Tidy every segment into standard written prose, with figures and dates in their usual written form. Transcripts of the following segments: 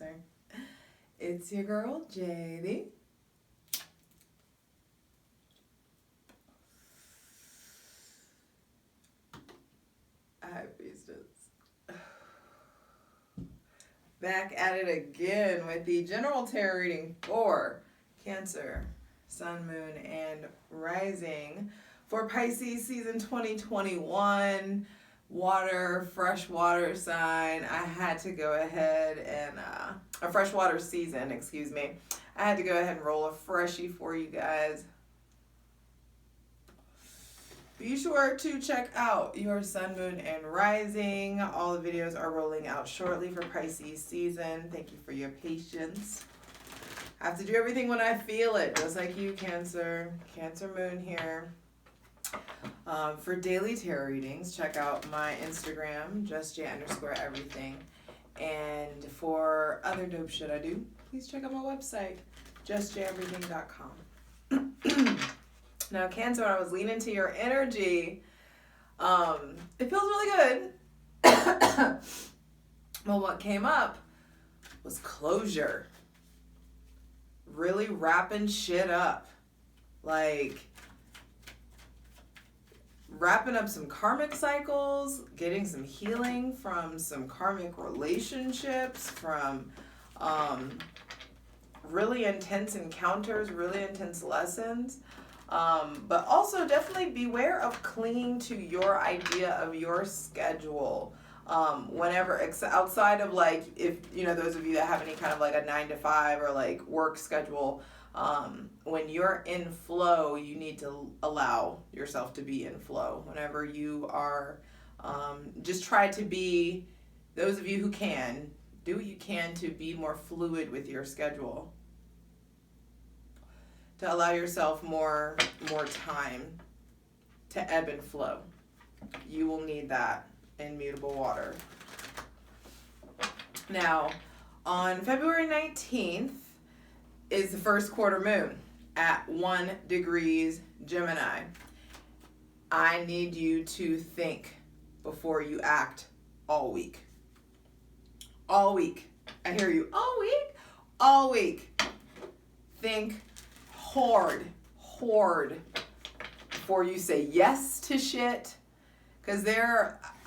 Cancer. It's your girl, JD. Hi, Pisces. Back at it again with the general tarot reading for Cancer, Sun, Moon, and Rising for Pisces season 2021. Water, freshwater sign. I had to go ahead and a freshwater season, excuse me. I had to go ahead and roll a freshie for you guys. Be sure to check out your Sun, Moon, and Rising. All the videos are rolling out shortly for Pisces season. Thank you for your patience. I have to do everything when I feel it, just like you, Cancer. Cancer Moon here. For daily tarot readings, check out my Instagram, justj_everything. And for other dope shit I do, please check out my website, justjeverything.com. Now, Cancer, when I was leaning to your energy, it feels really good. Well, what came up was closure. Really wrapping shit up. Like, wrapping up some karmic cycles, getting some healing from some karmic relationships, from really intense encounters, really intense lessons. But also definitely beware of clinging to your idea of your schedule. Whenever, outside of like, if, you know, those of you that have any kind of like a 9-to-5 or like work schedule, when you're in flow, you need to allow yourself to be in flow. Whenever you are, just try to be, those of you who can, do what you can to be more fluid with your schedule. To allow yourself more time to ebb and flow. You will need that in mutable water. Now, on February 19th is the first quarter moon at 1 degrees Gemini. I need you to think before you act all week. All week. I hear you. All week? All week. Think hard before you say yes to shit. Because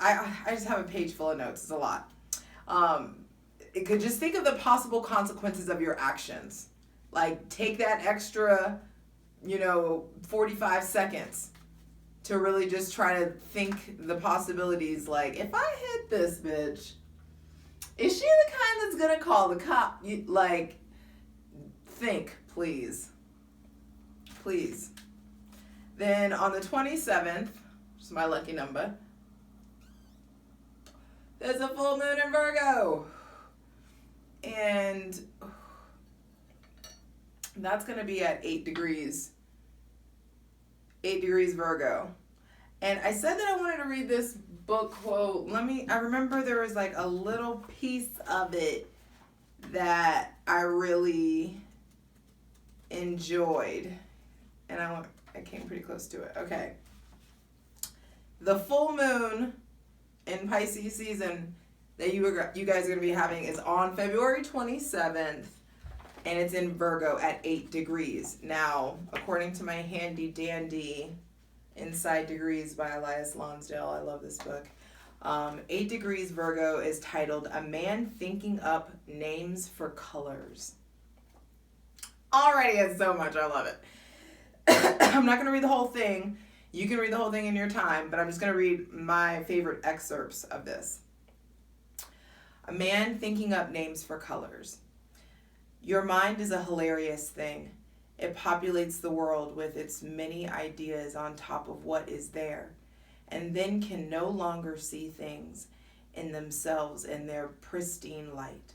I just have a page full of notes. It's a lot. It could just think of the possible consequences of your actions. Like, take that extra, 45 seconds to really just try to think the possibilities. Like, if I hit this bitch, is she the kind that's gonna call the cop? Think, please. Please. Then on the 27th, which is my lucky number, there's a full moon in Virgo. And that's going to be at 8 degrees. 8 degrees Virgo. And I said that I wanted to read this book quote. I remember there was like a little piece of it that I really enjoyed. And I came pretty close to it. Okay. The full moon in Pisces season that you guys are going to be having is on February 27th, and it's in Virgo at 8 degrees. Now, according to my handy dandy Inside Degrees by Elias Lonsdale, I love this book, 8 degrees Virgo is titled A Man Thinking Up Names for Colors. Already it's so much, I love it. I'm not going to read the whole thing. You can read the whole thing in your time, but I'm just going to read my favorite excerpts of this. A man thinking up names for colors. Your mind is a hilarious thing. It populates the world with its many ideas on top of what is there, and then can no longer see things in themselves in their pristine light.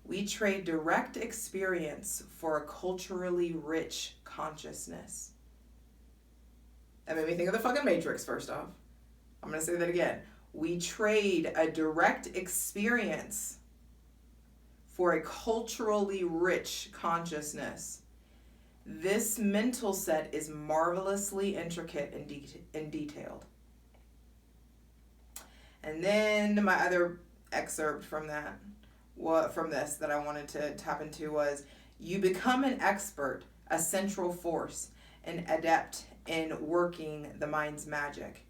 We trade direct experience for a culturally rich consciousness. That made me think of the fucking Matrix, first off. I'm going to say that again. We trade a direct experience for a culturally rich consciousness. This mental set is marvelously intricate and detailed. And then my other excerpt from that. what from this that I wanted to tap into was, you become an expert, a central force, an adept in working the mind's magic.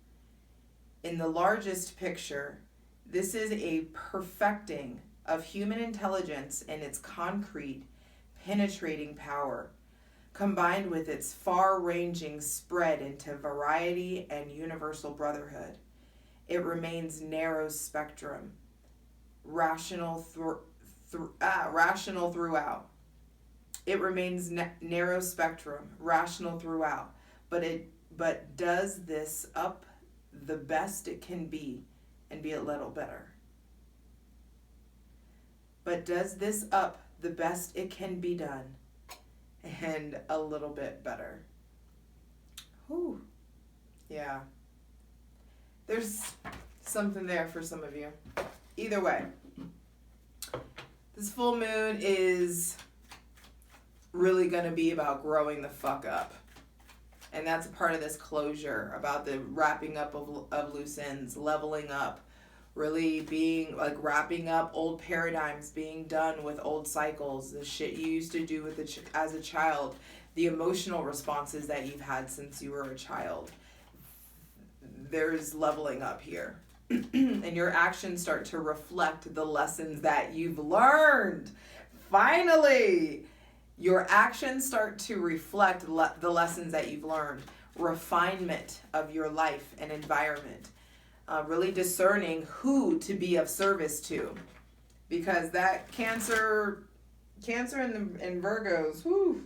In the largest picture, this is a perfecting of human intelligence in its concrete, penetrating power, combined with its far-ranging spread into variety and universal brotherhood. It remains narrow spectrum, rational throughout. It remains narrow spectrum, rational throughout, but does this up the best it can be and be a little better. But does this up the best it can be done and a little bit better. Whew. Yeah. There's something there for some of you. Either way, this full moon is really going to be about growing the fuck up. And that's a part of this closure, about the wrapping up of loose ends, leveling up, really being like wrapping up old paradigms, being done with old cycles, the shit you used to do with as a child, the emotional responses that you've had since you were a child. There's leveling up here. And your actions start to reflect the lessons that you've learned. Finally, your actions start to reflect the lessons that you've learned. Refinement of your life and environment. Really discerning who to be of service to. Because that Cancer in Virgos, whew,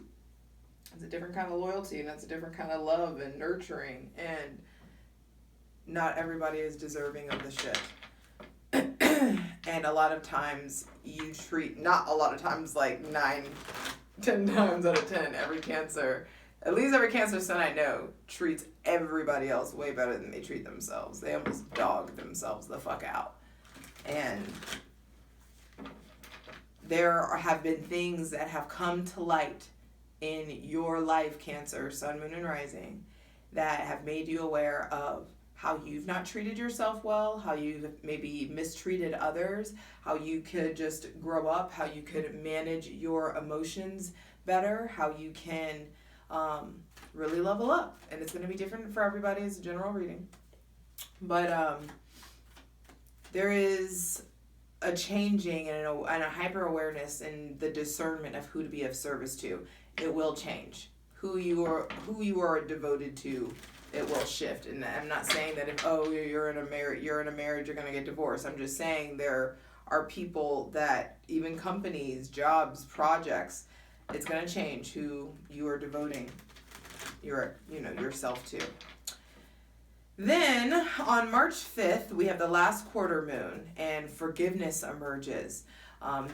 it's a different kind of loyalty, and that's a different kind of love and nurturing, and not everybody is deserving of the shit. And a lot of times you treat, not a lot of times, like 10 times out of 10, at least every Cancer sun I know treats everybody else way better than they treat themselves. They almost dog themselves the fuck out. And there have been things that have come to light in your life, Cancer, sun, moon, and rising, that have made you aware of how you've not treated yourself well, how you've maybe mistreated others, how you could just grow up, how you could manage your emotions better, how you can really level up. And it's going to be different for everybody as a general reading. But there is a changing and a hyper-awareness in the discernment of who to be of service to. It will change. Who you are devoted to, it will shift. And I'm not saying that if you're in a marriage you're going to get divorced. I'm just saying there are people that, even companies, jobs, projects, it's going to change who you are devoting yourself to. Then on March 5th, we have the last quarter moon, and forgiveness emerges.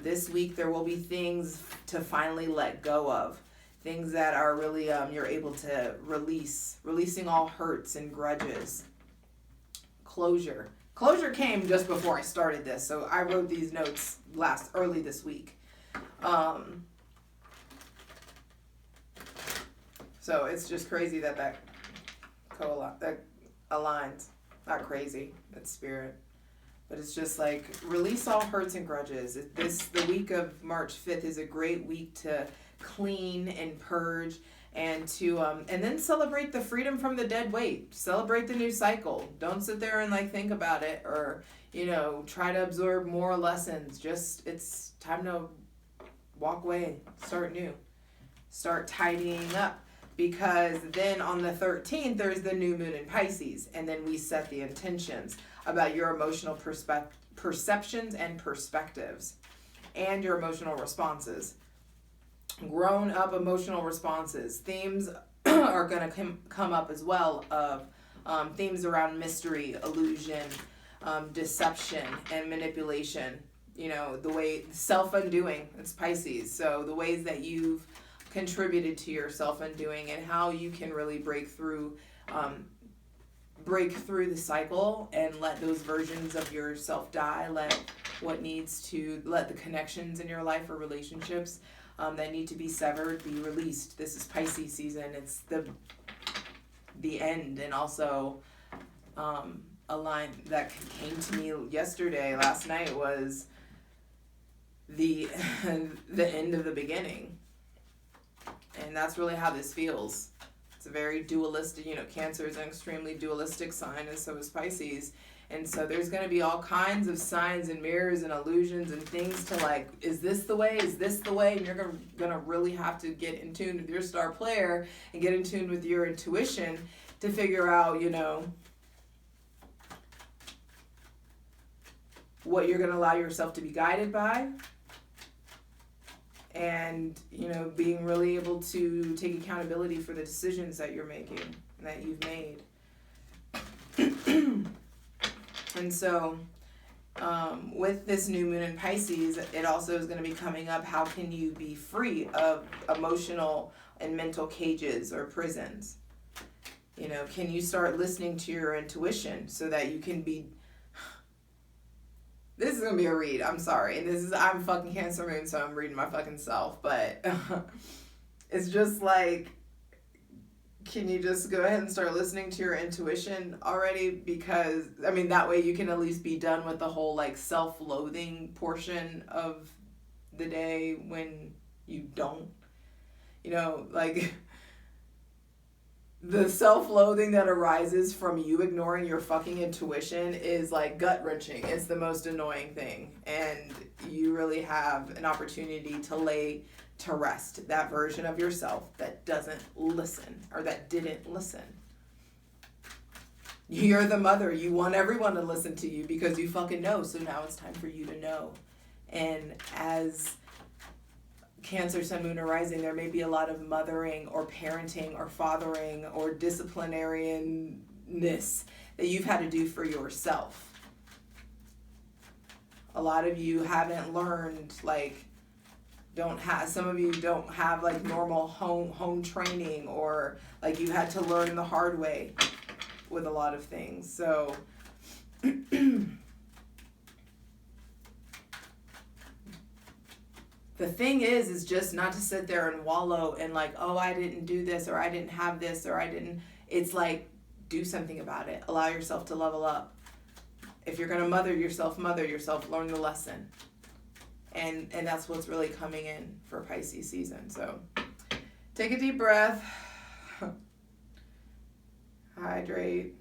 This week there will be things to finally let go of. Things that are really, you're able to releasing all hurts and grudges. Closure. Closure came just before I started this, so I wrote these notes early this week. So it's just crazy that aligns. Not crazy, it's spirit. But it's just like, release all hurts and grudges. The week of March 5th is a great week to clean and purge, and to and then celebrate the freedom from the dead weight. Celebrate the new cycle. Don't sit there and think about it, or try to absorb more lessons. Just, it's time to walk away, start new, start tidying up, because then on the 13th there's the new moon in Pisces, and then we set the intentions about your emotional perceptions and perspectives, and your emotional responses. Grown up emotional responses. Themes are going to come up as well, of themes around mystery, illusion, deception, and manipulation. The way self-undoing, it's Pisces. So the ways that you've contributed to your self-undoing, and how you can really break through the cycle and let those versions of yourself die. Let the connections in your life or relationships that need to be severed be released. This is Pisces season. It's the end. And also a line that came to me last night was, the the end of the beginning. And that's really how this feels. It's a very dualistic, Cancer is an extremely dualistic sign, and so is Pisces. And so there's going to be all kinds of signs and mirrors and illusions and things to like, is this the way? Is this the way? And you're going to really have to get in tune with your star player and get in tune with your intuition to figure out, what you're going to allow yourself to be guided by. And, being really able to take accountability for the decisions that you're making and that you've made. And so, with this new moon in Pisces, it also is going to be coming up, how can you be free of emotional and mental cages or prisons? Can you start listening to your intuition so that you can be... This is going to be a read, I'm sorry. And I'm fucking Cancer moon, so I'm reading my fucking self. But it's just like, can you just go ahead and start listening to your intuition already? Because, that way you can at least be done with the whole, like, self-loathing portion of the day when you don't. The self-loathing that arises from you ignoring your fucking intuition is like gut-wrenching. It's the most annoying thing. And you really have an opportunity to lay to rest that version of yourself that doesn't listen or that didn't listen. You're the mother. You want everyone to listen to you because you fucking know. So now it's time for you to know. And as Cancer, Sun, Moon, or Rising, there may be a lot of mothering or parenting or fathering or disciplinarianness that you've had to do for yourself. A lot of you haven't learned, some of you don't have normal home training, or you've had to learn the hard way with a lot of things. So the thing is just not to sit there and wallow and I didn't do this, or I didn't have this, or I didn't. It's do something about it. Allow yourself to level up. If you're going to mother yourself, learn the lesson. And that's what's really coming in for Pisces season. So take a deep breath. Hydrate.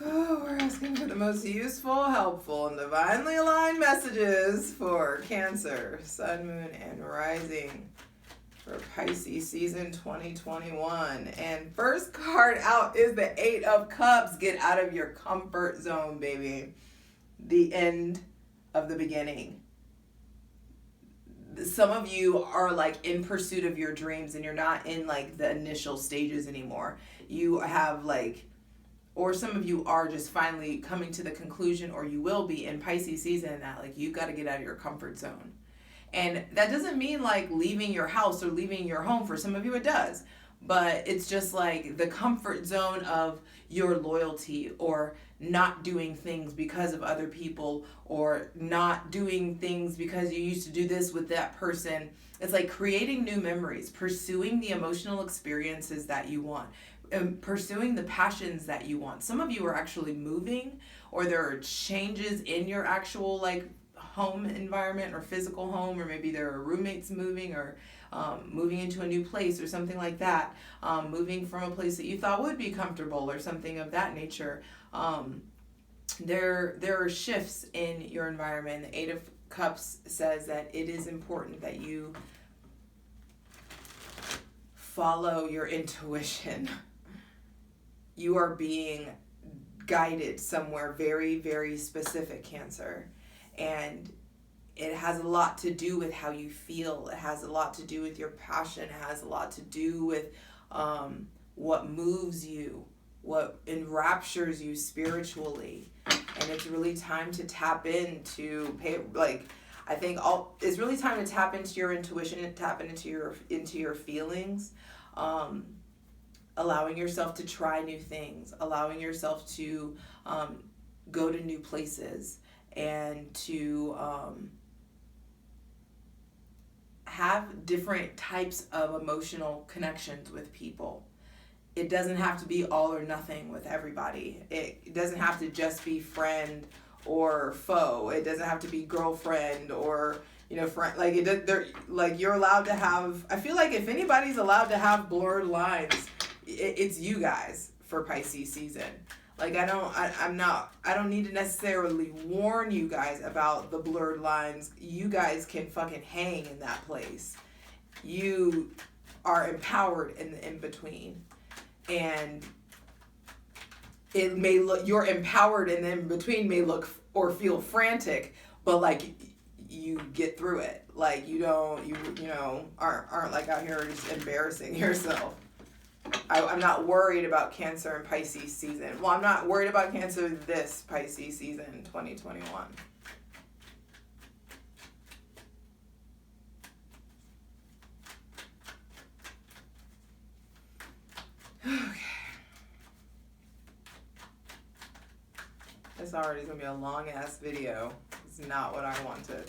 We're asking for the most useful, helpful, and divinely aligned messages for Cancer, Sun, Moon, and Rising for Pisces season 2021. And first card out is the 8 of Cups. Get out of your comfort zone, baby. The end of the beginning. Some of you are in pursuit of your dreams, and you're not in the initial stages anymore. You have or some of you are just finally coming to the conclusion, or you will be in Pisces season, that you've got to get out of your comfort zone. And that doesn't mean leaving your house or leaving your home. For some of you it does. But it's just the comfort zone of your loyalty, or not doing things because of other people, or not doing things because you used to do this with that person. It's creating new memories, pursuing the emotional experiences that you want, and pursuing the passions that you want. Some of you are actually moving, or there are changes in your actual home environment or physical home, or maybe there are roommates moving, or moving into a new place or something like that, moving from a place that you thought would be comfortable or something of that nature. There are shifts in your environment. The 8 of Cups says that it is important that you follow your intuition. You are being guided somewhere very, very specific, Cancer. And it has a lot to do with how you feel. It has a lot to do with your passion. It has a lot to do with what moves you, what enraptures you spiritually. And it's really time to tap into it's really time to tap into your intuition and tap into your feelings. Allowing yourself to try new things, allowing yourself to go to new places, and to have different types of emotional connections with people. it doesn't have to be all or nothing with everybody. It doesn't have to just be friend or foe. It doesn't have to be girlfriend or, friend. Like they're like, you're allowed to have. I feel like if anybody's allowed to have blurred lines, it's you guys for Pisces season. Like I don't need to necessarily warn you guys about the blurred lines. You guys can fucking hang in that place. You are empowered in the in between. And it may look, you're empowered and in between may look or feel frantic, but like you get through it. Like you aren't like out here just embarrassing yourself. I'm not worried about Cancer and Pisces season. Well, I'm not worried about Cancer this Pisces season 2021. Okay. This already is going to be a long ass video. It's not what I wanted.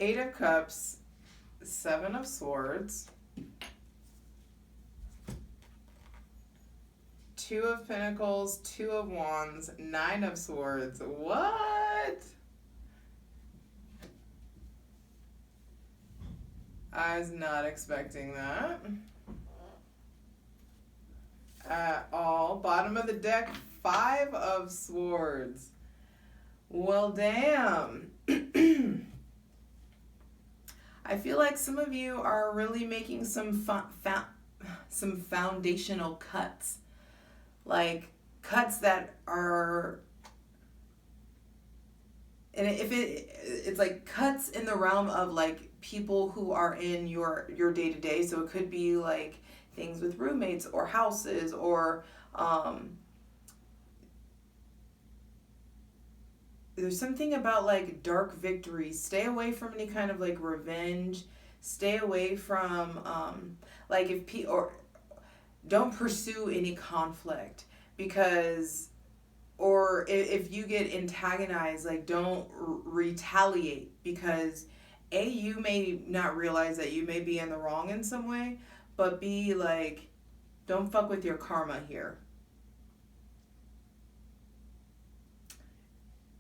8 of Cups, 7 of Swords, 2 of Pentacles, 2 of Wands, 9 of Swords. What? I was not expecting that at all. Bottom of the deck, 5 of Swords. Well, damn. I feel like some of you are really making some foundational cuts. Like cuts that are, and it's like cuts in the realm of like people who are in your day-to-day. So it could be like things with roommates or houses or there's something about like dark victories. Stay away from any kind of like revenge. Stay away from like or don't pursue any conflict, because or if you get antagonized, like don't retaliate, because you may not realize that you may be in the wrong in some way, but B, like, don't fuck with your karma here.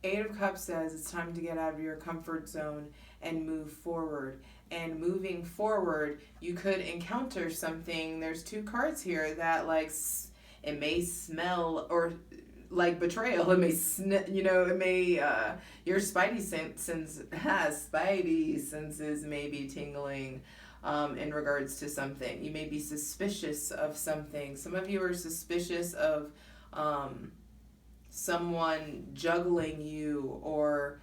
8 of Cups says it's time to get out of your comfort zone and move forward. And moving forward, you could encounter something. There's 2 cards here that, like, it may smell or like betrayal. It may, it may, your spidey senses may be tingling in regards to something. You may be suspicious of something. Some of you are suspicious of someone juggling you or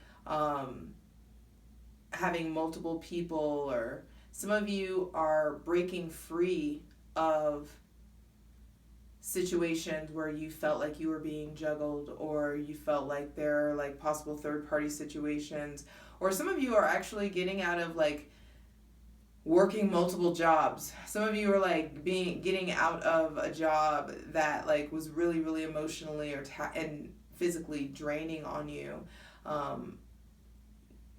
having multiple people, or some of you are breaking free of situations where you felt like you were being juggled, or you felt like there are like possible third-party situations, or some of you are actually getting out of like working multiple jobs. Some of you are like getting out of a job that like was really, really emotionally and physically draining on you,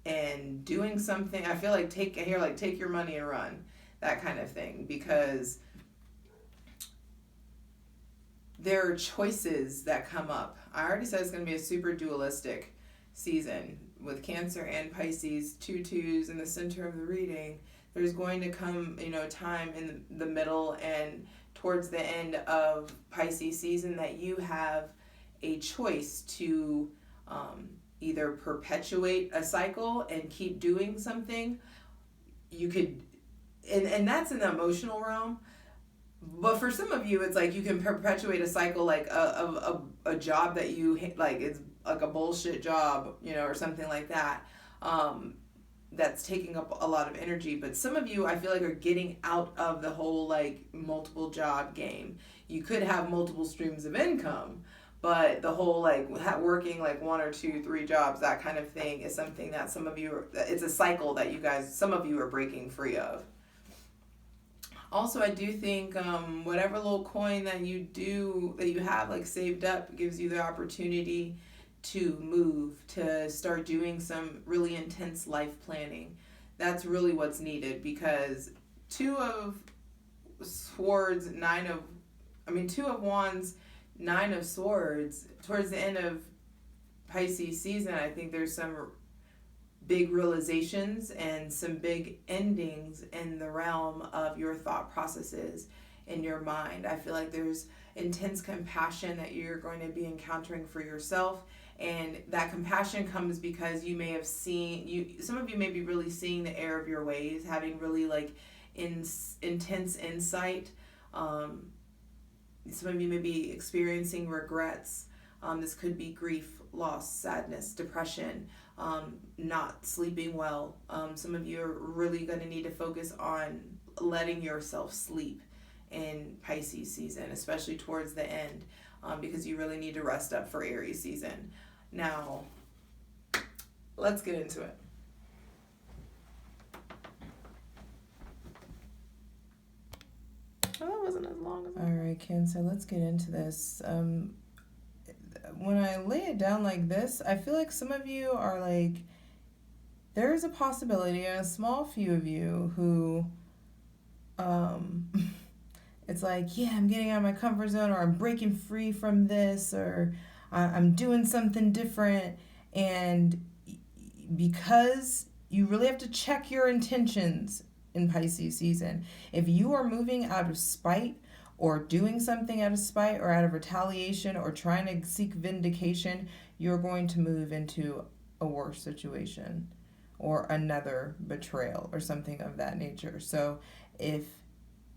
and doing something. I feel like take your money and run, that kind of thing, because there are choices that come up. I already said it's going to be a super dualistic season with Cancer and Pisces, 2 2s in the center of the reading. There's going to come, time in the middle and towards the end of Pisces season that you have a choice to either perpetuate a cycle and keep doing something. You could, and that's in the emotional realm. But for some of you, it's like you can perpetuate a cycle, like a job that you like, it's like a bullshit job, or something like that. That's taking up a lot of energy. But some of you, I feel like, are getting out of the whole like multiple job game. You could have multiple streams of income, but the whole like working like 1 or 2, 3 jobs, that kind of thing, is something that some of you it's a cycle that some of you are breaking free of. Also, I do think whatever little coin that you have like saved up gives you the opportunity to move, to start doing some really intense life planning. That's really what's needed, because 2 of Swords, Two of Wands, Nine of Swords. Towards the end of Pisces season, I think there's some big realizations and some big endings in the realm of your thought processes in your mind. I feel like there's intense compassion that you're going to be encountering for yourself, and that compassion comes because you may have some of you may be really seeing the error of your ways, having really like intense insight. Some of you may be experiencing regrets. This could be grief, loss, sadness, depression, not sleeping well. Some of you are really going to need to focus on letting yourself sleep in Pisces season, especially towards the end, because you really need to rest up for Aries season. Now, let's get into it. Oh, that wasn't as long as... All right, Cancer, let's get into this. When I lay it down like this, I feel like some of you are like, there's a possibility, and a small few of you who, it's like, yeah, I'm getting out of my comfort zone, or I'm breaking free from this, or I'm doing something different. And because you really have to check your intentions in Pisces season. If you are moving out of spite, or doing something out of spite, or out of retaliation, or trying to seek vindication, you're going to move into a worse situation or another betrayal or something of that nature. So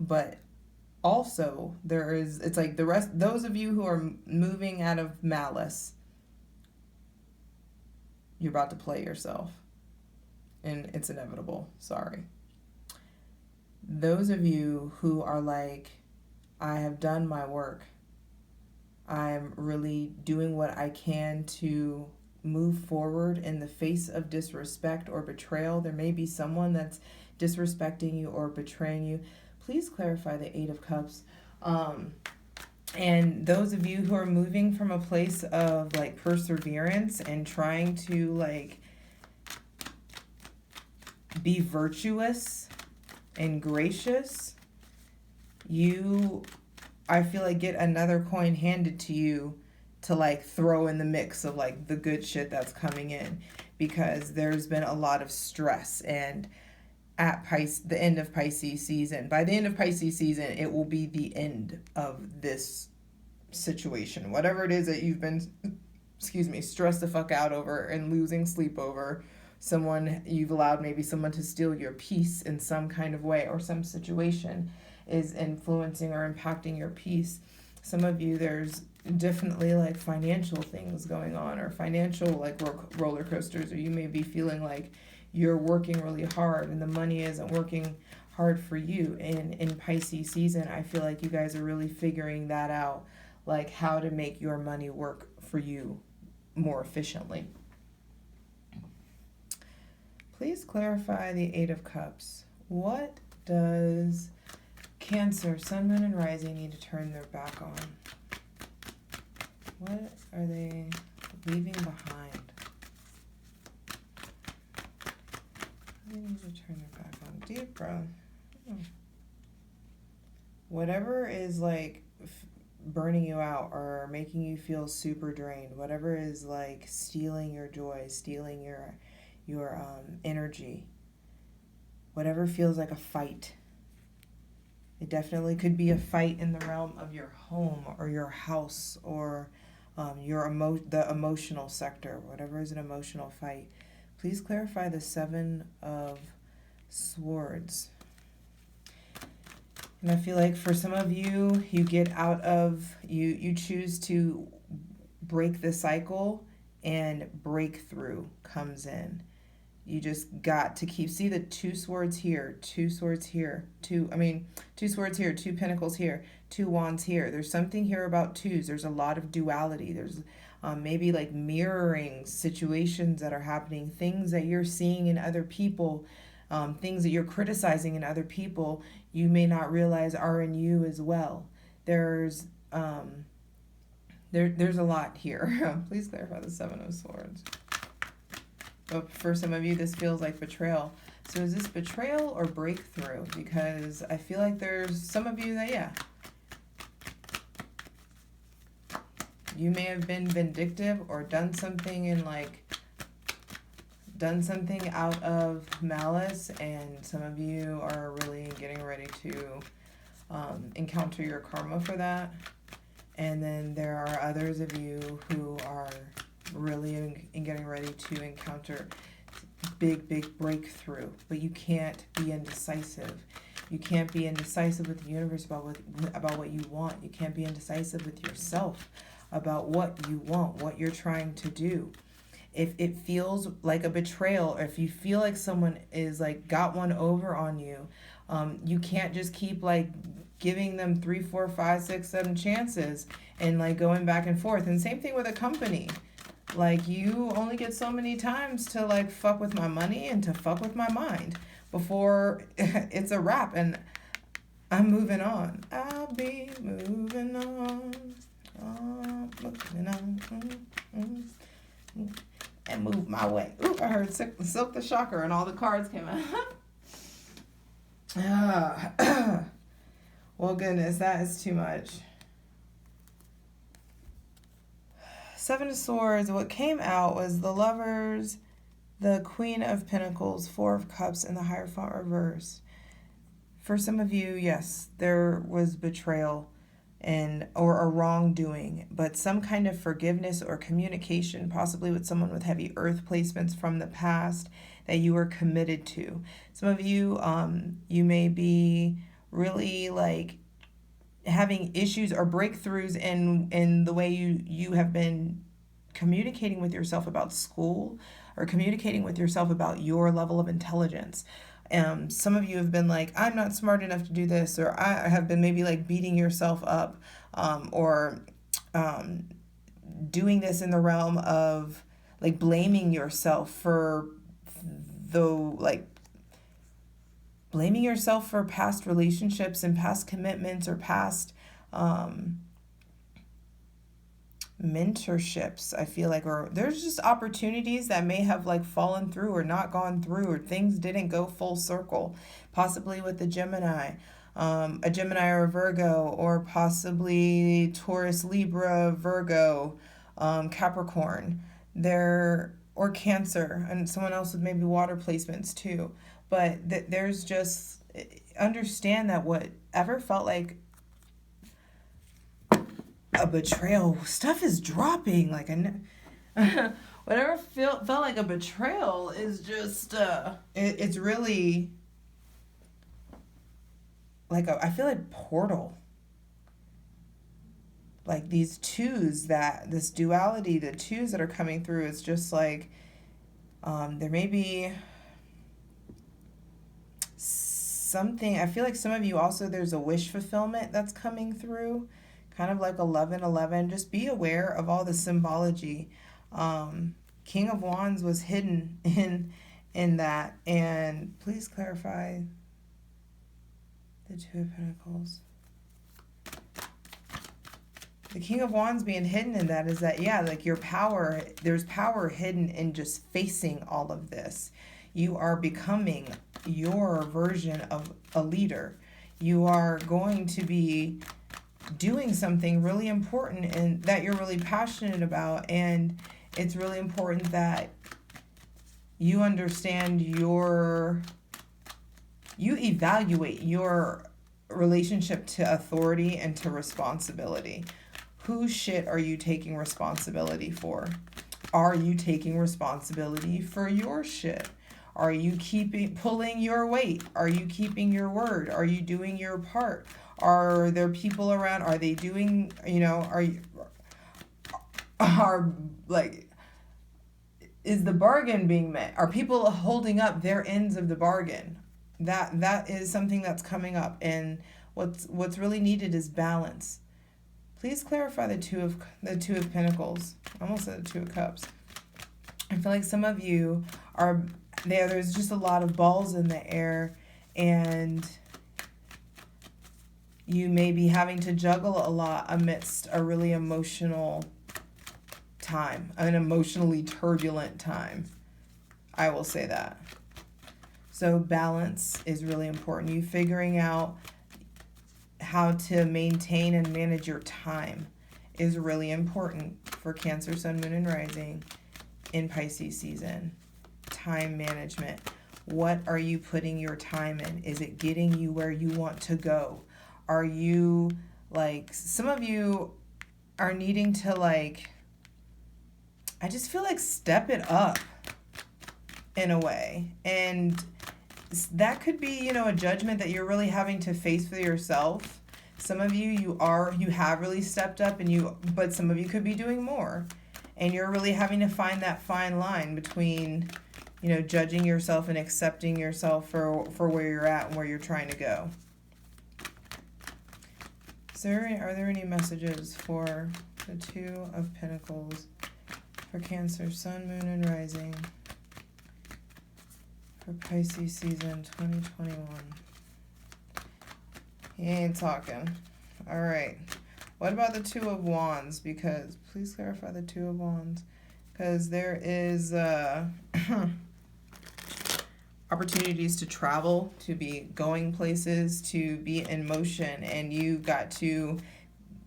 but also it's like those of you who are moving out of malice, you're about to play yourself, and it's inevitable. Sorry. Those of you who are like, I have done my work, I'm really doing what I can to move forward in the face of disrespect or betrayal. There may be someone that's disrespecting you or betraying you. Please clarify the Eight of Cups. And those of you who are moving from a place of like perseverance and trying to like be virtuous and gracious, I feel like get another coin handed to you to like throw in the mix of like the good shit that's coming in, because there's been a lot of stress. And at the end of Pisces season, by the end of Pisces season, it will be the end of this situation, whatever it is that you've been stressed the fuck out over and losing sleep over. You've allowed maybe someone to steal your peace in some kind of way, or some situation is influencing or impacting your peace. Some of you, there's definitely like financial things going on, or financial like roller coasters, or you may be feeling like you're working really hard and the money isn't working hard for you. And in Pisces season, I feel like you guys are really figuring that out, like how to make your money work for you more efficiently. Please clarify the Eight of Cups. What does Cancer, Sun, Moon, and Rising need to turn their back on? What are they leaving behind? They need to turn their back on. Deep breath. Whatever is like burning you out or making you feel super drained, whatever is like stealing your joy, stealing your energy, whatever feels like a fight. It definitely could be a fight in the realm of your home or your house, or the emotional sector, whatever is an emotional fight. Please clarify the Seven of Swords. And I feel like for some of you, you get out of, you choose to break the cycle, and breakthrough comes in. You just got to see the two swords here, two swords here, two swords here, two pentacles here, two wands here. There's something here about twos. There's a lot of duality. There's maybe like mirroring situations that are happening, things that you're seeing in other people, things that you're criticizing in other people, you may not realize are in you as well. There's a lot here. Please clarify the Seven of Swords. But for some of you, this feels like betrayal. So is this betrayal or breakthrough? Because I feel like there's some of you that, yeah, you may have been vindictive or done something out of malice, and some of you are really getting ready to encounter your karma for that. And then there are others of you who are really getting ready to encounter big breakthrough, but you can't be indecisive. You can't be indecisive with the universe about what you want. You can't be indecisive with yourself about what you want, what you're trying to do. If it feels like a betrayal, or if you feel like someone is like got one over on you, you can't just keep like giving them 3, 4, 5, 6, 7 chances and like going back and forth. And same thing with a company. Like, you only get so many times to like fuck with my money and to fuck with my mind before it's a wrap and I'm moving on. I'll be moving on. Moving on. And move my way. Ooh, I heard Silk the Shocker and all the cards came out. Well, goodness, that is too much. Seven of Swords, what came out was the Lovers, the Queen of Pentacles, Four of Cups, and the Hierophant reversed. For some of you, yes, there was betrayal or a wrongdoing, but some kind of forgiveness or communication, possibly with someone with heavy earth placements from the past that you were committed to. Some of you, you may be really like having issues or breakthroughs in the way you have been communicating with yourself about school, or communicating with yourself about your level of intelligence. Some of you have been like, I'm not smart enough to do this, or I have been maybe like beating yourself up, or doing this in the realm of like blaming yourself for blaming yourself for past relationships and past commitments, or past mentorships, I feel like, or there's just opportunities that may have like fallen through or not gone through, or things didn't go full circle, possibly with the Gemini, a Gemini or a Virgo, or possibly Taurus, Libra, Virgo, Capricorn, or Cancer, and someone else with maybe water placements too. But there's just, understand that whatever felt like a betrayal, stuff is dropping. Like, whatever felt like a betrayal is just, it's really like I feel like portal. Like these twos, this duality, the twos that are coming through, it's just like, there may be something. I feel like some of you also, there's a wish fulfillment that's coming through, kind of like 11:11. Just be aware of all the symbology. King of Wands was hidden in that, and please clarify the Two of Pentacles. The King of Wands being hidden in that is that, yeah, like your power, there's power hidden in just facing all of this. You are becoming your version of a leader. You are going to be doing something really important and that you're really passionate about, and it's really important that you understand you evaluate your relationship to authority and to responsibility. Whose shit are you taking responsibility for? Are you taking responsibility for your shit? Are you pulling your weight? Are you keeping your word? Are you doing your part? Are there people around? Are they doing, is the bargain being met? Are people holding up their ends of the bargain? That is something that's coming up, and what's really needed is balance. Please clarify the Two of Pentacles. I almost said the Two of Cups. I feel like some of you are there. There's just a lot of balls in the air, and you may be having to juggle a lot amidst a really emotional time, an emotionally turbulent time. I will say that. So balance is really important. You figuring out how to maintain and manage your time is really important for Cancer, Sun, Moon, and Rising in Pisces season. Time management. What are you putting your time in? Is it getting you where you want to go? Are you, like, some of you are needing to, like, I just feel like step it up in a way. And that could be, you know, a judgment that you're really having to face for yourself. Some of you have really stepped up, but some of you could be doing more. And you're really having to find that fine line between, you know, judging yourself and accepting yourself for where you're at and where you're trying to go. Are there any messages for the Two of Pentacles for Cancer, Sun, Moon, and Rising for Pisces season 2021? He ain't talking. All right. What about the Two of Wands? Because please clarify the Two of Wands. Because there is opportunities to travel, to be going places, to be in motion, and you got to,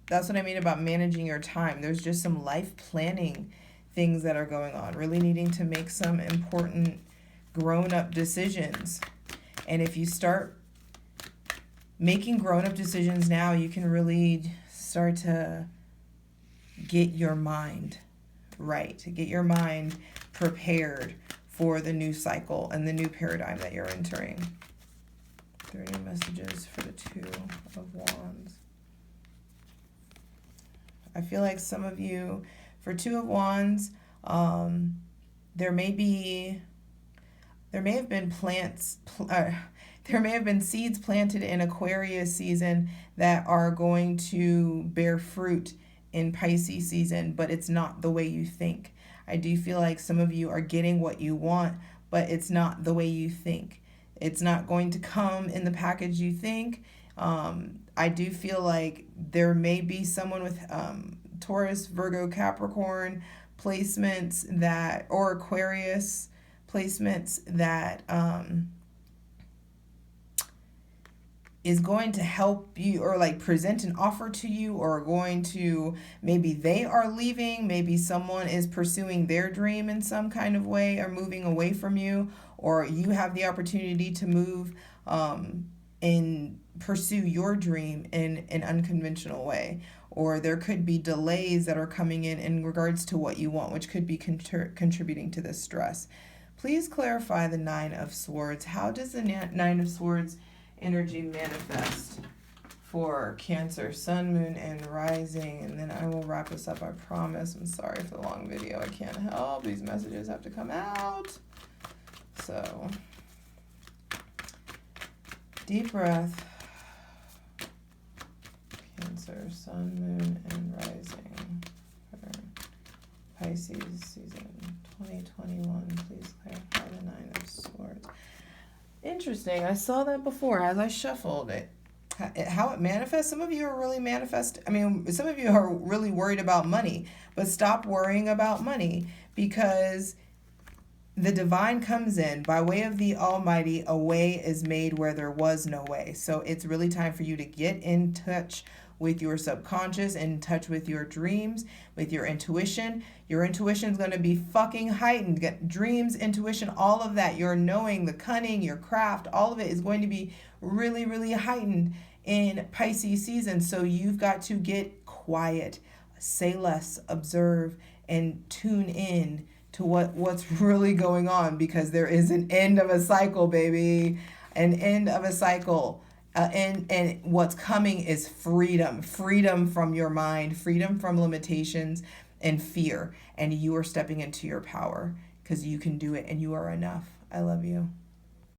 that's what I mean about managing your time. There's just some life planning things that are going on, really needing to make some important grown-up decisions. And if you start making grown-up decisions now, you can really start to get your mind right, get your mind prepared for the new cycle and the new paradigm that you're entering. Are there any messages for the Two of Wands? I feel like some of you, for Two of Wands, there may have been seeds planted in Aquarius season that are going to bear fruit in Pisces season, but it's not the way you think. I do feel like some of you are getting what you want, but it's not the way you think. It's not going to come in the package you think. I do feel like there may be someone with Taurus, Virgo, Capricorn placements that, or Aquarius placements that is going to help you, or like present an offer to you, or going to, maybe they are leaving, maybe someone is pursuing their dream in some kind of way, or moving away from you, or you have the opportunity to move and pursue your dream in an unconventional way. Or there could be delays that are coming in regards to what you want, which could be contributing to this stress. Please clarify the Nine of Swords. How does the Nine of Swords energy manifest for Cancer, Sun, Moon, and Rising? And then I will wrap this up, I promise. I'm sorry for the long video. I can't help. These messages have to come out. So, deep breath. Cancer, Sun, Moon, and Rising for Pisces season 2021. Please clarify the Nine of Swords. Interesting. I saw that before as I shuffled it. How it manifests. Some of you are really some of you are really worried about money, but stop worrying about money, because the divine comes in by way of the Almighty. A way is made where there was no way. So it's really time for you to get in touch with your subconscious, in touch with your dreams, with your intuition. Your intuition is going to be fucking heightened. Dreams, intuition, all of that. Your knowing, the cunning, your craft, all of it is going to be really, really heightened in Pisces season. So you've got to get quiet, say less, observe, and tune in to what's really going on, because there is an end of a cycle, baby. An end of a cycle. And what's coming is freedom from your mind, freedom from limitations and fear. And you are stepping into your power, because you can do it and you are enough. I love you.